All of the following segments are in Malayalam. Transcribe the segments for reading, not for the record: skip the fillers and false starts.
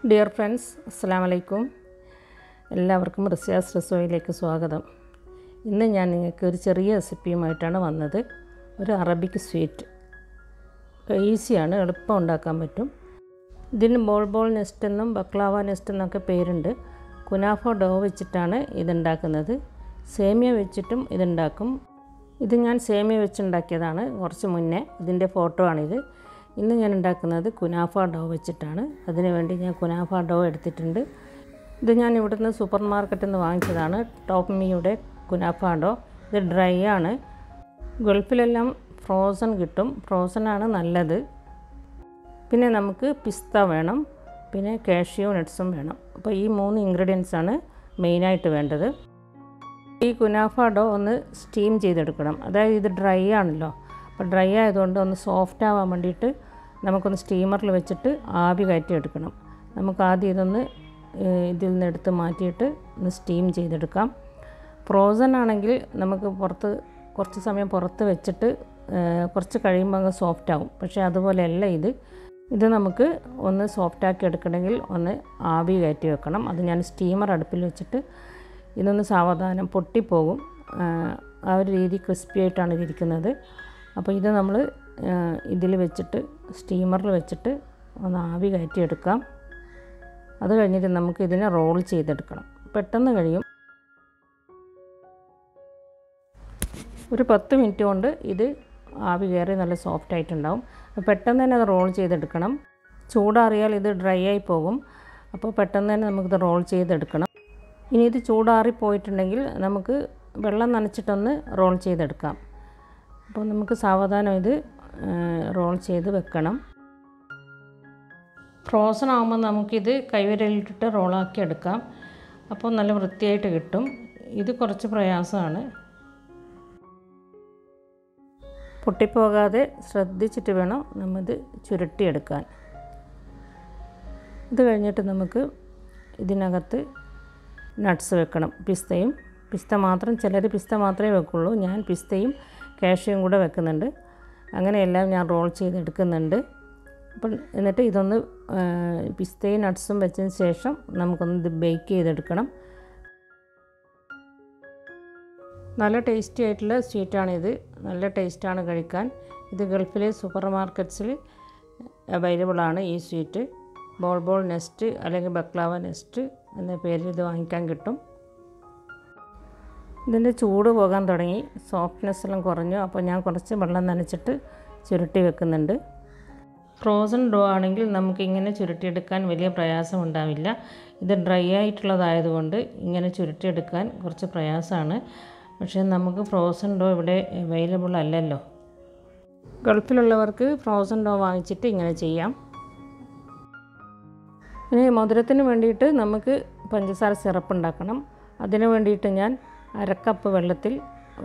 ഡിയർ ഫ്രണ്ട്സ്, അസ്സലാമു അലൈക്കും. എല്ലാവർക്കും റസിയാസ് റസോയിലേക്ക് സ്വാഗതം. ഇന്ന് ഞാൻ നിങ്ങൾക്ക് ഒരു ചെറിയ റെസിപ്പിയുമായിട്ടാണ് വന്നത്. ഒരു അറബിക് സ്വീറ്റ്. ഈസിയാണ്, എളുപ്പം ഉണ്ടാക്കാൻ പറ്റും. ഇതിന് ബോൾ ബോൾ നെസ്റ്റ് എന്നും ബക്ലാവ നെസ്റ്റ് എന്നൊക്കെ പേരുണ്ട്. കുനാഫ ഡോ വെച്ചിട്ടാണ് ഇതുണ്ടാക്കുന്നത്. സേമിയ വെച്ചിട്ടും ഇതുണ്ടാക്കും. ഇത് ഞാൻ സേമിയ വെച്ചുണ്ടാക്കിയതാണ് കുറച്ച് മുന്നേ. ഇതിൻ്റെ ഫോട്ടോ ആണിത്. ഇന്ന് ഞാൻ ഉണ്ടാക്കുന്നത് കുനാഫ ഡോ വെച്ചിട്ടാണ്. അതിന് വേണ്ടി ഞാൻ കുനാഫ ഡോ എടുത്തിട്ടുണ്ട്. ഇത് ഞാൻ ഇവിടുന്ന് സൂപ്പർ മാർക്കറ്റിൽ നിന്ന് വാങ്ങിച്ചതാണ്. ടോപ്പ് മീയുടെ കുനാഫ ഡോ. ഇത് ഡ്രൈ ആണ്. ഗൾഫിലെല്ലാം ഫ്രോസൺ കിട്ടും. ഫ്രോസണാണ് നല്ലത്. പിന്നെ നമുക്ക് പിസ്ത വേണം, പിന്നെ കാഷ്യൂ നട്ട്സും വേണം. അപ്പോൾ ഈ 3 ഇൻഗ്രീഡിയൻസാണ് മെയിനായിട്ട് വേണ്ടത്. ഈ കുനാഫ ഡോ ഒന്ന് സ്റ്റീം ചെയ്തെടുക്കണം. അതായത് ഇത് ഡ്രൈ ആണല്ലോ. അപ്പോൾ ഡ്രൈ ആയതുകൊണ്ട് ഒന്ന് സോഫ്റ്റ് ആവാൻ വേണ്ടിയിട്ട് നമുക്കൊന്ന് സ്റ്റീമറിൽ വെച്ചിട്ട് ആവി കയറ്റി എടുക്കണം. നമുക്ക് ആദ്യം ഇതൊന്ന് ഇതിൽ നിന്ന് എടുത്ത് മാറ്റിയിട്ട് ഒന്ന് സ്റ്റീം ചെയ്തെടുക്കാം. ഫ്രോസൺ ആണെങ്കിൽ നമുക്ക് കുറച്ച് സമയം പുറത്ത് വെച്ചിട്ട് കുറച്ച് കഴിയുമ്പോൾ അങ്ങ് സോഫ്റ്റ് ആവും. പക്ഷേ അതുപോലെയല്ല ഇത് നമുക്ക് ഒന്ന് സോഫ്റ്റാക്കി എടുക്കണമെങ്കിൽ ഒന്ന് ആവി കയറ്റി വെക്കണം. അത് ഞാൻ സ്റ്റീമർ അടുപ്പിൽ വെച്ചിട്ട് ഇതൊന്ന് സാവധാനം പൊട്ടിപ്പോകും. ആ ഒരു രീതി ക്രിസ്പി ആയിട്ടാണ് ഇതിരിക്കുന്നത്. അപ്പോൾ ഇത് നമ്മൾ ഇതിൽ വെച്ചിട്ട് സ്റ്റീമറിൽ വെച്ചിട്ട് ഒന്ന് ആവി കയറ്റിയെടുക്കാം. അത് കഴിഞ്ഞിട്ട് നമുക്ക് ഇതിനെ റോൾ ചെയ്തെടുക്കണം. പെട്ടെന്ന് കഴിയും. ഒരു 10 മിനിറ്റ് കൊണ്ട് ഇത് ആവി കയറി നല്ല സോഫ്റ്റ് ആയിട്ടുണ്ടാവും. പെട്ടെന്ന് തന്നെ അത് റോൾ ചെയ്തെടുക്കണം. ചൂടാറിയാൽ ഇത് ഡ്രൈ ആയി പോകും. അപ്പോൾ പെട്ടെന്ന് തന്നെ നമുക്കിത് റോൾ ചെയ്തെടുക്കണം. ഇനി ഇത് ചൂടാറി പോയിട്ടുണ്ടെങ്കിൽ നമുക്ക് വെള്ളം നനച്ചിട്ടൊന്ന് റോൾ ചെയ്തെടുക്കാം. അപ്പോൾ നമുക്ക് സാവധാനം ഇത് റോൾ ചെയ്ത് വെക്കണം. ഫ്രോസൺ ആകുമ്പോൾ നമുക്കിത് കൈവിരലിട്ടിട്ട് റോളാക്കി എടുക്കാം. അപ്പോൾ നല്ല വൃത്തിയായിട്ട് കിട്ടും. ഇത് കുറച്ച് പ്രയാസമാണ്. പൊട്ടിപ്പോകാതെ ശ്രദ്ധിച്ചിട്ട് വേണം നമ്മിത് ചുരുട്ടിയെടുക്കാൻ. ഇത് കഴിഞ്ഞിട്ട് നമുക്ക് ഇതിനകത്ത് നട്ട്സ് വെക്കണം. പിസ്ത മാത്രം, ചിലർ പിസ്ത മാത്രമേ വെക്കുള്ളൂ. ഞാൻ പിസ്തയും കാഷ്യൂയും കൂടെ വെക്കുന്നുണ്ട്. അങ്ങനെയെല്ലാം ഞാൻ റോൾ ചെയ്തെടുക്കുന്നുണ്ട്. അപ്പം എന്നിട്ട് ഇതൊന്ന് പിസ്തയും നട്ട്സും വെച്ചതിന് ശേഷം നമുക്കൊന്ന് ഇത് ബേക്ക് ചെയ്തെടുക്കണം. നല്ല ടേസ്റ്റി ആയിട്ടുള്ള സ്വീറ്റാണിത്. നല്ല ടേസ്റ്റാണ് കഴിക്കാൻ. ഇത് ഗൾഫിലെ സൂപ്പർ മാർക്കറ്റ്സിൽ അവൈലബിളാണ് ഈ സ്വീറ്റ്. ബോൾ ബോൾ നെസ്റ്റ് അല്ലെങ്കിൽ ബക്ലാവ നെസ്റ്റ് എന്ന പേരിൽ ഇത് വാങ്ങിക്കാൻ കിട്ടും. ഇതിൻ്റെ ചൂട് പോകാൻ തുടങ്ങി, സോഫ്റ്റ്നെസ് എല്ലാം കുറഞ്ഞു. അപ്പോൾ ഞാൻ കുറച്ച് വെള്ളം നനച്ചിട്ട് ചുരുട്ടി വെക്കുന്നുണ്ട്. ഫ്രോസൺ ഡോ ആണെങ്കിൽ നമുക്കിങ്ങനെ ചുരുട്ടിയെടുക്കാൻ വലിയ പ്രയാസം ഉണ്ടാവില്ല. ഇത് ഡ്രൈ ആയിട്ടുള്ളതായതുകൊണ്ട് ഇങ്ങനെ ചുരുട്ടിയെടുക്കാൻ കുറച്ച് പ്രയാസമാണ്. പക്ഷേ നമുക്ക് ഫ്രോസൺ ഡോ ഇവിടെ അവൈലബിൾ അല്ലല്ലോ. ഗൾഫിലുള്ളവർക്ക് ഫ്രോസൺ ഡോ വാങ്ങിച്ചിട്ട് ഇങ്ങനെ ചെയ്യാം. ഇനി മധുരത്തിന് വേണ്ടിയിട്ട് നമുക്ക് പഞ്ചസാര സിറപ്പ് ഉണ്ടാക്കണം. അതിന് വേണ്ടിയിട്ട് ഞാൻ 1/2 കപ്പ് വെള്ളത്തിൽ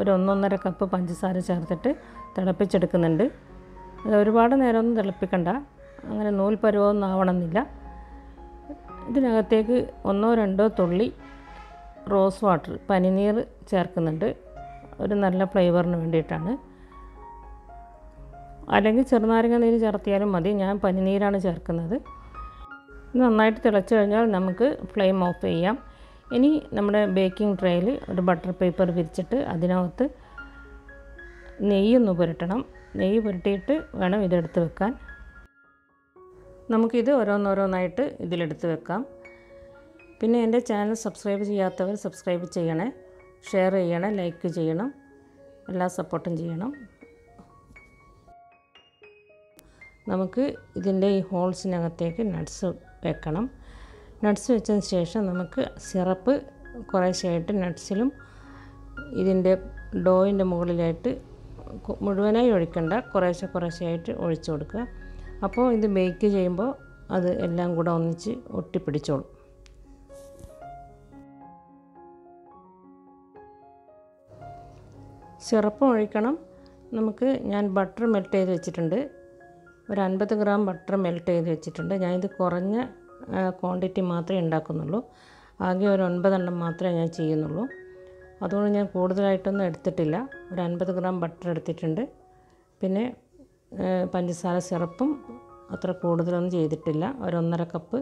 ഒരു 1-1.5 കപ്പ് പഞ്ചസാര ചേർത്തിട്ട് തിളപ്പിച്ചെടുക്കുന്നുണ്ട്. അത് ഒരുപാട് നേരമൊന്നും തിളപ്പിക്കണ്ട. അങ്ങനെ നൂൽ പരുവമൊന്നും ആവണമെന്നില്ല. ഇതിനകത്തേക്ക് 1-2 തുള്ളി റോസ് വാട്ടർ, പനിനീർ ചേർക്കുന്നുണ്ട്. ഒരു നല്ല ഫ്ലേവറിന് വേണ്ടിയിട്ടാണ്. അല്ലെങ്കിൽ ചെറുനാരങ്ങ നീര് ചേർത്തിയാലും മതി. ഞാൻ പനിനീരാണ് ചേർക്കുന്നത്. നന്നായിട്ട് തിളച്ച് കഴിഞ്ഞാൽ നമുക്ക് ഫ്ലെയിം ഓഫ് ചെയ്യാം. ഇനി നമ്മുടെ ബേക്കിംഗ് ട്രേയിൽ ഒരു ബട്ടർ പേപ്പർ വിരിച്ചിട്ട് അതിനകത്ത് നെയ്യൊന്ന് പുരട്ടണം. നെയ്യ് പുരട്ടിയിട്ട് വേണം ഇതെടുത്ത് വെക്കാൻ. നമുക്കിത് ഓരോന്നോരോന്നായിട്ട് ഇതിലെടുത്ത് വെക്കാം. പിന്നെ എൻ്റെ ചാനൽ സബ്സ്ക്രൈബ് ചെയ്യാത്തവർ സബ്സ്ക്രൈബ് ചെയ്യണേ, ഷെയർ ചെയ്യണേ, ലൈക്ക് ചെയ്യണം, എല്ലാ സപ്പോർട്ടും ചെയ്യണം. നമുക്ക് ഇതിൻ്റെ ഈ ഹോൾസിനകത്തേക്ക് നട്ട്സ് വെക്കണം. നട്ട്സ് വെച്ചതിന് ശേഷം നമുക്ക് സിറപ്പ് കുറേശ്ശെയായിട്ട് നട്ട്സിലും ഇതിൻ്റെ ഡോയിൻ്റെ മുകളിലായിട്ട് മുഴുവനായി ഒഴിക്കണ്ട, കുറേശ്ശെയായിട്ട് ഒഴിച്ചു കൊടുക്കുക. അപ്പോൾ ഇത് ബേക്ക് ചെയ്യുമ്പോൾ അത് എല്ലാം കൂടെ ഒന്നിച്ച് ഒട്ടിപ്പിടിച്ചോളും. സിറപ്പും ഒഴിക്കണം. ഞാൻ ബട്ടർ മെൽറ്റ് ചെയ്ത് വെച്ചിട്ടുണ്ട്. ഒരു 50 ഗ്രാം ബട്ടർ മെൽറ്റ് ചെയ്ത് വെച്ചിട്ടുണ്ട്. ഞാനിത് കുറഞ്ഞ ക്വാണ്ടിറ്റി മാത്രമേ ഉണ്ടാക്കുന്നുള്ളൂ. ആകെ ഒരു 9 എണ്ണം മാത്രമേ ഞാൻ ചെയ്യുന്നുള്ളൂ. അതുകൊണ്ട് ഞാൻ കൂടുതലായിട്ടൊന്നും എടുത്തിട്ടില്ല. ഒരു 50 ഗ്രാം ബട്ടർ എടുത്തിട്ടുണ്ട്. പിന്നെ പഞ്ചസാര സിറപ്പും അത്ര കൂടുതലൊന്നും ചെയ്തിട്ടില്ല. ഒരു 1.5 കപ്പ്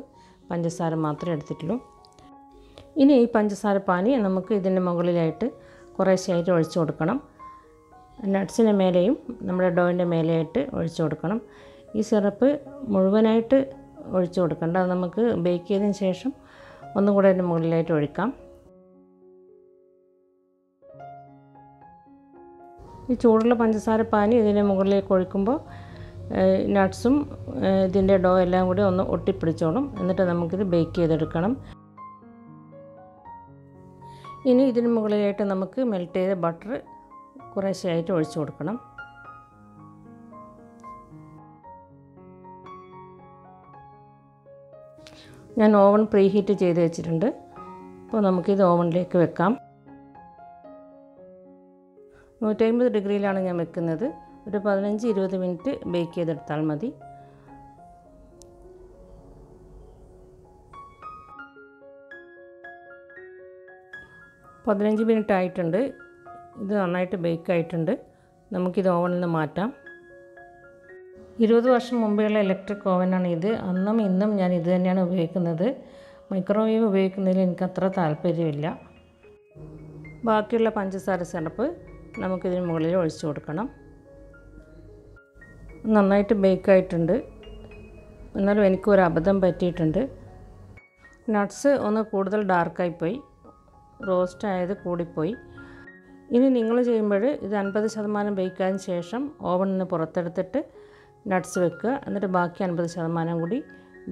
പഞ്ചസാര മാത്രമേ എടുത്തിട്ടുള്ളൂ. ഇനി ഈ പഞ്ചസാര പാനി നമുക്ക് ഇതിൻ്റെ മുകളിലായിട്ട് കുറേശ്ശെയായിട്ട് ഒഴിച്ചു കൊടുക്കണം. നട്ട്സിന് മേലെയും നമ്മുടെ ഡോയിൻ്റെ മേലെയായിട്ട് ഒഴിച്ചു കൊടുക്കണം. ഈ സിറപ്പ് മുഴുവനായിട്ട് ഒഴിച്ചു കൊടുക്കണ്ട. അത് നമുക്ക് ബേക്ക് ചെയ്തതിന് ശേഷം ഒന്നുകൂടെ അതിൻ്റെ മുകളിലായിട്ട് ഒഴിക്കാം. ഈ ചൂടുള്ള പഞ്ചസാര പാനി ഇതിൻ്റെ മുകളിലേക്ക് ഒഴിക്കുമ്പോൾ നട്ട്സും ഇതിൻ്റെ ഡോ എല്ലാം കൂടി ഒന്ന് ഒട്ടിപ്പിടിച്ചോളും. എന്നിട്ട് നമുക്കിത് ബേക്ക് ചെയ്തെടുക്കണം. ഇനി ഇതിന് മുകളിലായിട്ട് നമുക്ക് മെൽറ്റ് ചെയ്ത ബട്ടർ കുറേശ്ശെയായിട്ട് ഒഴിച്ചു കൊടുക്കണം. ഞാൻ ഓവൻ പ്രീ ഹീറ്റ് ചെയ്ത് വെച്ചിട്ടുണ്ട്. അപ്പോൾ നമുക്കിത് ഓവനിലേക്ക് വെക്കാം. 150 ഡിഗ്രിയിലാണ് ഞാൻ വെക്കുന്നത്. ഒരു 15-20 മിനിറ്റ് ബേക്ക് ചെയ്തെടുത്താൽ മതി. പതിനഞ്ച് മിനിറ്റ് ആയിട്ടുണ്ട്. ഇത് നന്നായിട്ട് ബേക്ക് ആയിട്ടുണ്ട്. നമുക്കിത് ഓവനിൽ നിന്ന് മാറ്റാം. 20 വർഷം മുമ്പെയുള്ള ഇലക്ട്രിക് ഓവനാണ് ഇത്. അന്നും ഇന്നും ഞാൻ ഇത് തന്നെയാണ് ഉപയോഗിക്കുന്നത്. മൈക്രോവേവ് ഉപയോഗിക്കുന്നതിൽ എനിക്ക് അത്ര താല്പര്യമില്ല. ബാക്കിയുള്ള പഞ്ചസാര സിറപ്പ് നമുക്കിതിന് മുകളിൽ ഒഴിച്ചു കൊടുക്കണം. നന്നായിട്ട് ബേക്കായിട്ടുണ്ട്. എന്നാലും എനിക്കൊരു അബദ്ധം പറ്റിയിട്ടുണ്ട്. നട്ട്സ് ഒന്ന് കൂടുതൽ ഡാർക്കായിപ്പോയി, റോസ്റ്റ് ആയത് കൂടിപ്പോയി. ഇനി നിങ്ങൾ ചെയ്യുമ്പോൾ ഇത് 50% ബേക്കായതിന് ശേഷം ഓവനിൽ നിന്ന് പുറത്തെടുത്തിട്ട് നട്ട്സ് വെക്കുക. എന്നിട്ട് ബാക്കി 50% കൂടി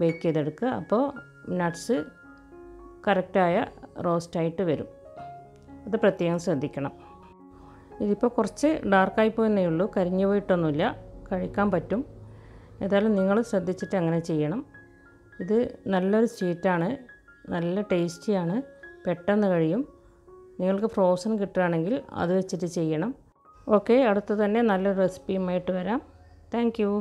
ബേക്ക് ചെയ്തെടുക്കുക. അപ്പോൾ നട്ട്സ് കറക്റ്റായ റോസ്റ്റായിട്ട് വരും. അത് പ്രത്യേകം ശ്രദ്ധിക്കണം. ഇതിപ്പോൾ കുറച്ച് ഡാർക്കായി പോയെന്നേ ഉള്ളൂ, കരിഞ്ഞു പോയിട്ടൊന്നുമില്ല, കഴിക്കാൻ പറ്റും. ഏതായാലും നിങ്ങൾ ശ്രദ്ധിച്ചിട്ട് അങ്ങനെ ചെയ്യണം. ഇത് നല്ലൊരു സ്വീറ്റാണ്, നല്ല ടേസ്റ്റിയാണ്, പെട്ടെന്ന് കഴിയും. നിങ്ങൾക്ക് ഫ്രോസൺ കിട്ടുകയാണെങ്കിൽ അത് വെച്ചിട്ട് ചെയ്യണം. ഓക്കെ, അടുത്ത് തന്നെ നല്ലൊരു റെസിപ്പിയുമായിട്ട് വരാം. Thank you.